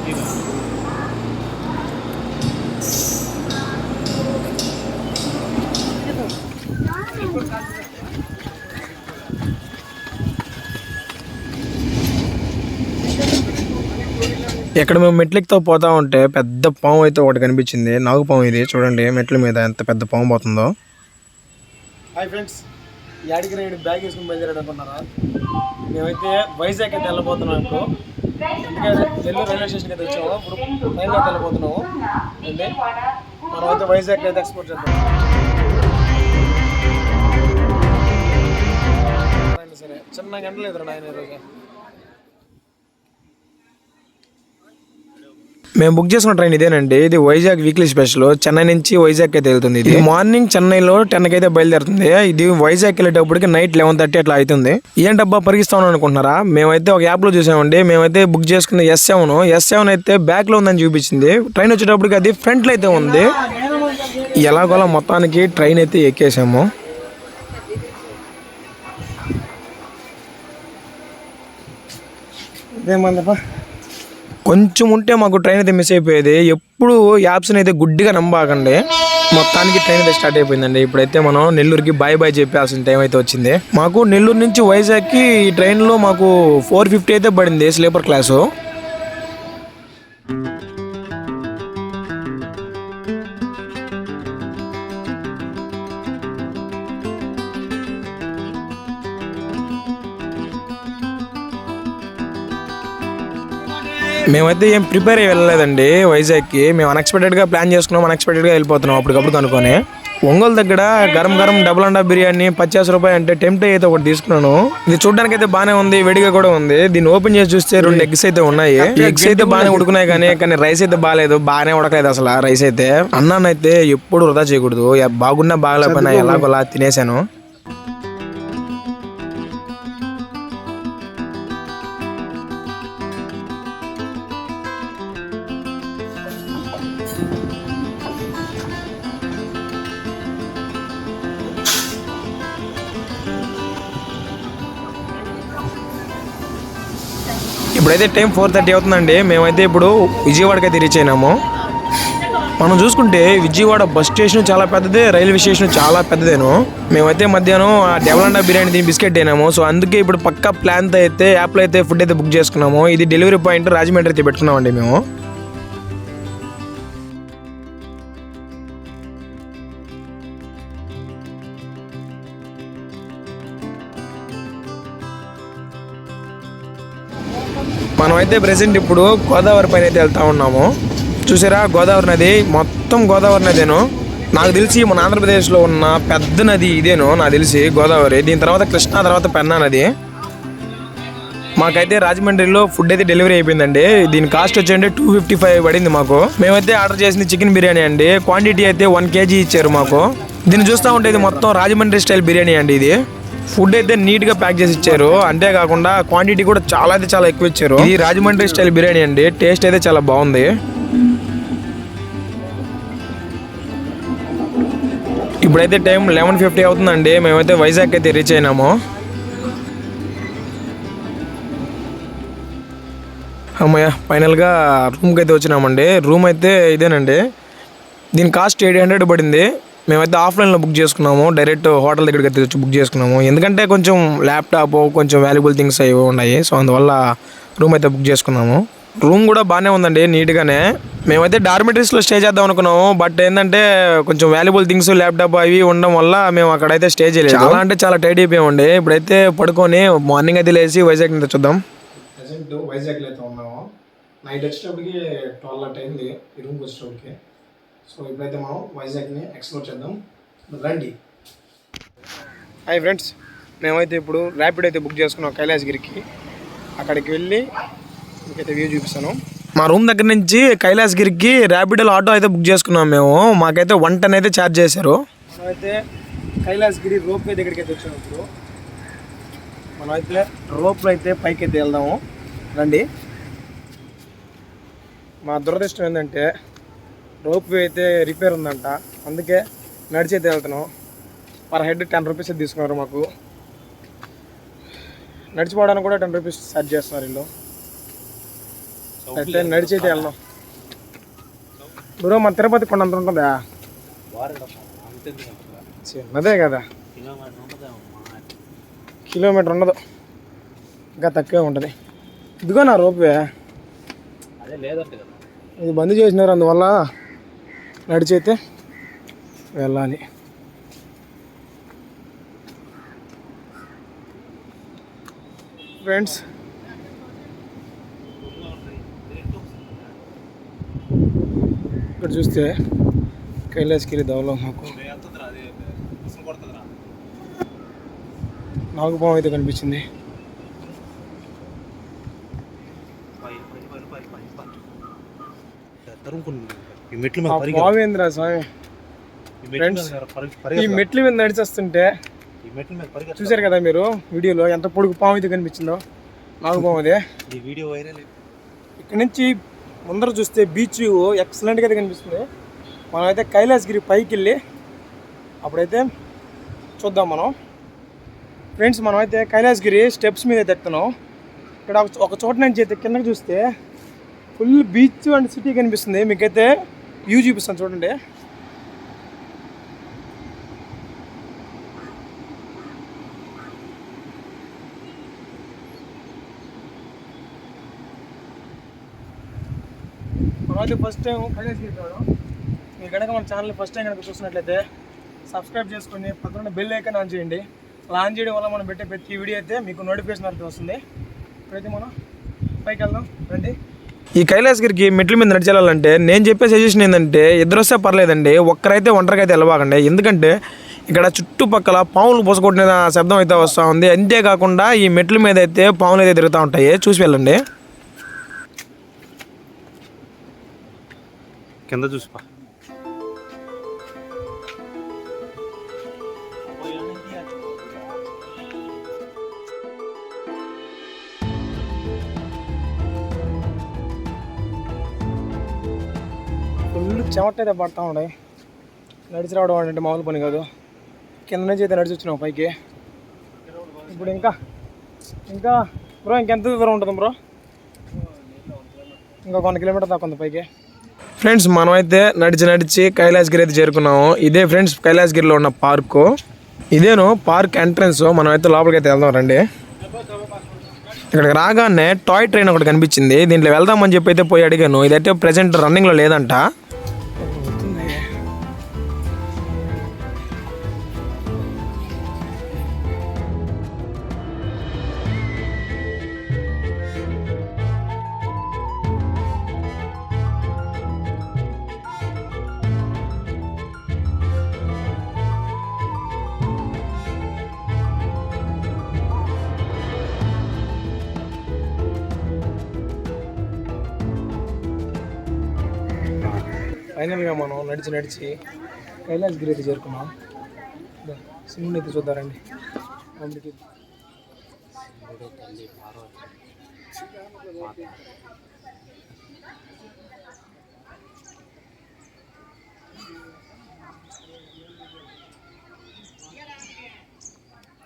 ఇక్కడ మేము మెట్లెక్కితో పోతా ఉంటే పెద్ద పాము అయితే ఒకటి కనిపించింది. నాగు పాము ఇది చూడండి, మెట్ల మీద ఎంత పెద్ద పాము పోతుందో. హాయ్ ఫ్రెండ్స్, యాడికి రైడ్ బ్యాగ్ వేసుకుని బయలుదేరాడు అనుకున్నారా? మేమైతే వైజాగ్ అయితే వెళ్ళిపోతున్నాం. ఇప్పుడు ఎందుకంటే నెల్లూరు రైల్వే స్టేషన్కి అయితే వచ్చాము. ఇప్పుడు ట్రైన్లో అయితే వెళ్ళిపోతున్నాము. అంటే మనం అయితే వైజాగ్ అయితే ఎక్స్పోర్ట్ చేద్దాం. సరే చిన్న గంటలు ఎదురు నాయన ఈరోజు. మేము బుక్ చేసుకున్న ట్రైన్ ఇదేనండి. ఇది వైజాగ్ వీక్లీ స్పెషల్. చెన్నై నుంచి వైజాగ్ అయితే వెళ్తుంది. ఇది మార్నింగ్ చెన్నైలో 10కి అయితే బయలుదేరుతుంది. ఇది వైజాగ్ వెళ్ళేటప్పటికి నైట్ 11:30 అట్లా అవుతుంది. ఏంటబ్బా పరిగిస్తామని అనుకుంటున్నారా? మేమైతే ఒక యాప్ లో చూసామండి. మేమైతే బుక్ చేసుకున్న S7 అయితే బ్యాక్ లో ఉందని చూపించింది. ట్రైన్ వచ్చేటప్పటికి అది ఫ్రంట్ లో అయితే ఉంది. ఎలాగోలా మొత్తానికి ట్రైన్ అయితే ఎక్కేసాము. ఇదేమందప్పా, కొంచెం ఉంటే మాకు ట్రైన్ అయితే మిస్ అయిపోయేది. ఎప్పుడు యాప్స్ని అయితే గుడ్డిగా నమ్మకండి. మొత్తానికి ట్రైన్ అయితే స్టార్ట్ అయిపోయిందండి. ఇప్పుడైతే మనం నెల్లూరుకి బాయ్ చెప్పాల్సిన టైం అయితే వచ్చింది. మాకు నెల్లూరు నుంచి వైజాగ్కి ఈ ట్రైన్లో మాకు 450 అయితే పడింది స్లీపర్ క్లాసు. మేమైతే ఏం ప్రిపేర్ అయ్యి వెళ్ళలేదండి వైజాగ్కి. మేము అన్ఎక్స్పెక్టెడ్గా ప్లాన్ చేసుకున్నాం, అన్ఎక్స్పెక్టెడ్గా వెళ్ళిపోతున్నాం అప్పటికప్పుడు కనుక్కొని. ఒంగోలు దగ్గర గరం డబుల్ అండా బిర్యానీ 50 రూపాయలు అంటే టెంప్ట్ అయితే ఒకటి తీసుకున్నాను. ఇది చూడడానికి అయితే బాగానే ఉంది, వేడిగా కూడా ఉంది. దీన్ని ఓపెన్ చేసి చూస్తే 2 ఎగ్స్ అయితే ఉన్నాయి. ఎగ్స్ అయితే బాగానే ఉడుకున్నాయి కానీ రైస్ అయితే బాగాలేదు, బాగానే ఉడకలేదు అసలు. రైస్ అయితే అన్నానైతే ఎప్పుడు వృధా చేయకూడదు. బాగున్నా బాగలేకపోయినా ఎలాగోలా తినేసాను. ఇప్పుడైతే టైం 4:30 అవుతుందండి. మేమైతే ఇప్పుడు విజయవాడకి అయితే రీచ్ అయినాము. మనం చూసుకుంటే విజయవాడ బస్ స్టేషన్ చాలా పెద్దదే, రైల్వే స్టేషన్ చాలా పెద్దదేను. మేమైతే మధ్యాహ్నం డబుల్ అండా బిర్యానీ తిని బిస్కెట్ అయినాము. సో అందుకే ఇప్పుడు పక్కా ప్లాన్తో అయితే యాప్లో అయితే ఫుడ్ అయితే బుక్ చేసుకున్నాము. ఇది డెలివరీ పాయింట్ రాజమండ్రి అయితే పెట్టుకున్నామండి మేము. మనమైతే ప్రెసెంట్ ఇప్పుడు గోదావరి పైన అయితే వెళ్తా ఉన్నాము. చూసారా, గోదావరి నది మొత్తం గోదావరి నదేను. నాకు తెలిసి మన ఆంధ్రప్రదేశ్లో ఉన్న పెద్ద నది ఇదేను నాకు తెలిసి గోదావరి. దీని తర్వాత కృష్ణా, తర్వాత పెన్నా నది. మాకైతే రాజమండ్రిలో ఫుడ్ అయితే డెలివరీ అయిపోయిందండి. దీని కాస్ట్ వచ్చి 255 పడింది మాకు. మేమైతే ఆర్డర్ చేసింది చికెన్ బిర్యానీ అండి. క్వాంటిటీ అయితే 1 kg ఇచ్చారు మాకు. దీన్ని చూస్తూ ఉంటే ఇది మొత్తం రాజమండ్రి స్టైల్ బిర్యానీ అండి. ఇది ఫుడ్ అయితే నీట్ గా ప్యాక్ చేసి ఇచ్చారు. అంతేకాకుండా క్వాంటిటీ కూడా చాలా ఎక్కువ ఇచ్చారు. ఇది రాజమండ్రి స్టైల్ బిర్యానీ అండి. టేస్ట్ అయితే చాలా బాగుంది. ఇప్పుడైతే టైం 11:50 అవుతుందండి. మేమైతే వైజాగ్ అయితే రీచ్ అయినాము. అమ్మయ్య, ఫైనల్గా రూమ్కి అయితే వచ్చినామండి. రూమ్ అయితే ఇదేనండి. దీని కాస్ట్ 800 పడింది. మేమైతే ఆఫ్లైన్లో బుక్ చేసుకున్నాము. డైరెక్ట్ హోటల్ దగ్గరికి అయితే వచ్చి బుక్ చేసుకున్నాము. ఎందుకంటే కొంచెం ల్యాప్టాప్, కొంచెం వాల్యుబుల్ థింగ్స్ అవి ఉన్నాయి. సో అందువల్ల రూమ్ అయితే బుక్ చేసుకున్నాము. రూమ్ కూడా బాగానే ఉందండి, నీట్గానే. మేమైతే డార్మెటరీస్లో స్టే చేద్దాం అనుకున్నాము. బట్ ఏంటంటే కొంచెం వాల్యుబుల్ థింగ్స్, ల్యాప్టాప్ అవి ఉండడం వల్ల మేము అక్కడైతే స్టే చేయలేదు. చాలా అంటే చాలా టైట్ అయిపోయామండి. ఇప్పుడైతే పడుకొని మార్నింగ్ అయితే లేచి వైజాగ్ నుంచి చూద్దాం. ప్రజెంట్ వైజాగ్లో అయితే ఉన్నాము. నైట్ వచ్చేటప్పటికి 12 అయింది ఈ రూమ్కి వచ్చేటప్పటికి. సో ఇప్పుడైతే మనం వైజాగ్ని ఎక్స్ప్లోర్ చేద్దాం, రండి. హాయ్ ఫ్రెండ్స్, మేమైతే ఇప్పుడు ర్యాపిడ్ అయితే బుక్ చేసుకున్నాం కైలాసగిరికి. అక్కడికి వెళ్ళి మీకైతే వ్యూ చూపిస్తాను. మా రూమ్ దగ్గర నుంచి కైలాసగిరికి ర్యాపిడోలో ఆటో అయితే బుక్ చేసుకున్నాం మేము. మాకైతే 1 ton అయితే ఛార్జ్ చేశారు. మనమైతే కైలాసగిరి రోప్ వే దగ్గరికి అయితే వచ్చినప్పుడు మనమైతే రోప్లో అయితే పైకి అయితే వెళ్దాము, రండి. మా దురదృష్టం ఏంటంటే రోప్ వే అయితే రిపేర్ ఉందంట, అందుకే నడిచి అయితే వెళ్తున్నాం. పర్ హెడ్ 10 రూపీస్ తీసుకున్నారు మాకు. నడిచిపోవడానికి కూడా 10 రూపీస్ ఛార్జ్ చేస్తున్నారు వీళ్ళు. అయితే నడిచైతే వెళ్దాం. బ్రో మన తిరుపతి కొండ అంత ఉంటుందా? చిన్నదే కదా, కిలోమీటర్ ఉండదు, ఇంకా తక్కువే ఉంటుంది. ఇదిగో నా రోపే ఇది బంద్ చేసినారు, అందువల్ల నడిచైతే వెళ్ళాలి. ఫ్రెండ్స్ ఇక్కడ చూస్తే కైలాసగిరి దవలం నాగుపాము అయితే కనిపించింది. పావేంద్ర స్వామి ఫ్రెండ్స్, ఈ మెట్ల మీద నడిచేస్తుంటే చూసారు కదా మీరు వీడియోలో, ఎంత పొడుగు పాము అయితే కనిపించిందో, నాగుపాము అదే. ఈ వీడియో వైరల్. ఇక్కడ నుంచి ముందర చూస్తే బీచ్ ఎక్సలెంట్గా అయితే కనిపిస్తుంది. మనమైతే కైలాసగిరి పైకి వెళ్ళి అప్పుడైతే చూద్దాం మనం. ఫ్రెండ్స్ మనమైతే కైలాసగిరి స్టెప్స్ మీద అయితే ఎక్కుతున్నాం. ఇక్కడ ఒక చోట నుంచి అయితే కిందకి చూస్తే ఫుల్ బీచ్ అండ్ సిటీ కనిపిస్తుంది. మీకైతే వ్యూ చూపిస్తాను చూడండి. మనమైతే ఫస్ట్ టైం కైలాసగిరి రావడం. మీరు కనుక మన ఛానల్ ఫస్ట్ టైం కనుక చూసినట్లయితే సబ్స్క్రైబ్ చేసుకొని పక్కన బెల్ ఐకాన్ ఆన్ చేయండి. అలా ఆన్ చేయడం వల్ల మనం పెట్టే ప్రతి వీడియో అయితే మీకు నోటిఫికేషన్ అయితే వస్తుంది. ఇప్పుడైతే మనం పైకి వెళ్దాం రండి. ఈ కైలాసగిరికి మెట్ల మీద నడిచేయాలంటే నేను చెప్పే సజెషన్ ఏంటంటే, ఇద్దరు వస్తే పర్లేదండి, ఒక్కరైతే ఒంటరిగా అయితే వెళ్ళబాకండి. ఎందుకంటే ఇక్కడ చుట్టుపక్కల పాములు పొసగొట్టిన శబ్దం అయితే వస్తూ ఉంది. అంతేకాకుండా ఈ మెట్ల మీద అయితే పాములు అయితే తిరుగుతూ ఉంటాయి, చూసి వెళ్ళండి. కింద చూసిపా. ఫుల్ చెమట అయితే పడతా ఉన్నాయి. నడిచి రావడం అంటే మామూలు పని కాదు. కింద నుంచి అయితే నడిచి వచ్చినాం పైకి. ఇప్పుడు ఇంకా బ్రో ఇంకెంత దూరం ఉంటుంది బ్రో? ఇంకా 1 కిలోమీటర్ దాకా ఉంది పైకి. ఫ్రెండ్స్ మనమైతే నడిచి కైలాసగిరి అయితే చేరుకున్నాము. ఇదే ఫ్రెండ్స్ కైలాసగిరిలో ఉన్న పార్కు. ఇదేను park entrance. మనమైతే లోపలికి అయితే వెళ్దాం రండి. ఇక్కడికి రాగానే టాయ్ ట్రైన్ ఒకటి కనిపించింది. దీంట్లో వెళ్దామని చెప్పి అయితే పోయి అడిగాను. ఇదైతే ప్రెజెంట్ రన్నింగ్లో లేదంట. ఫైనల్గా మనం నడిచి కైలాసగిరి అయితే చేరుకున్నాం. శివుని అయితే చూద్దారండి.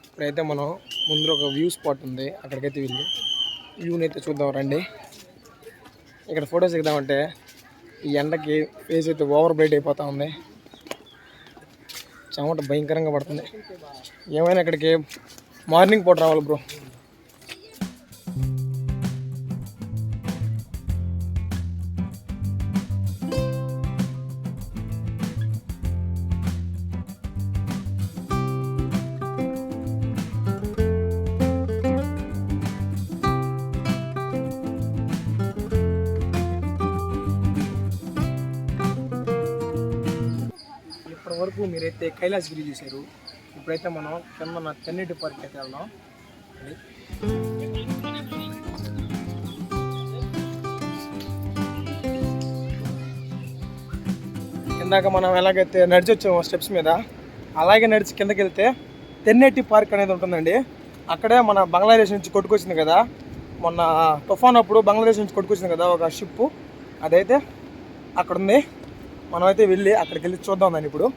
ఇప్పుడైతే మనం ముందు ఒక వ్యూ స్పాట్ ఉంది, అక్కడికైతే వెళ్ళి వ్యూని అయితే చూద్దాం రండి. ఇక్కడ ఫొటోస్ దిగుదామంటే ఈ ఎండకి ఫేస్ అయితే ఓవర్ బ్రైట్ అయిపోతూ ఉంది. చెమట భయంకరంగా పడుతుంది. ఏమైనా ఇక్కడికి మార్నింగ్ పూట రావాలి బ్రో. వరకు మీరైతే కైలాసగిరి చూశారు. ఇప్పుడైతే మనం కింద తెన్నేటి పార్క్ అయితే వెళ్దాం. ఇందాక మనం ఎలాగైతే నడిచి వచ్చాము స్టెప్స్ మీద, అలాగే నడిచి కిందకి వెళ్తే తెన్నేటి పార్క్ అనేది ఉంటుందండి. అక్కడే మన బంగ్లాదేశ్ నుంచి కొట్టుకొచ్చింది కదా, మొన్న తుఫాన్ అప్పుడు బంగ్లాదేశ్ నుంచి కొట్టుకొచ్చింది కదా ఒక షిప్, అదైతే అక్కడ ఉంది. మనమైతే వెళ్ళి అక్కడికి వెళ్ళి చూద్దాం దాన్ని ఇప్పుడు.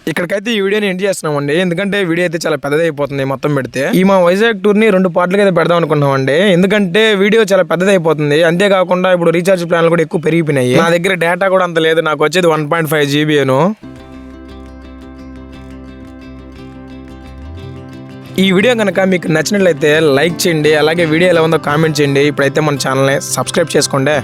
ఇక్కడికైతే ఈ వీడియోని ఎండ్ చేస్తున్నామండి, ఎందుకంటే వీడియో అయితే చాలా పెద్దది అయిపోతుంది మొత్తం పెడితే. ఈ మా వైజాగ్ టూర్ని 2 పార్ట్లుగా అయితే పెడదాం అనుకున్నామండి, ఎందుకంటే వీడియో చాలా పెద్దది అయిపోతుంది. అంతేకాకుండా ఇప్పుడు రీఛార్జ్ ప్లాన్లు కూడా ఎక్కువ పెరిగిపోయినాయి. నా దగ్గర డేటా కూడా అంత లేదు, నాకు వచ్చేది 1.5 GB. ఈ వీడియో కనుక మీకు నచ్చినట్లయితే లైక్ చేయండి, అలాగే వీడియో ఎలా ఉందో కామెంట్ చేయండి. ఇప్పుడైతే మన ఛానల్ని సబ్స్క్రైబ్ చేసుకోండి.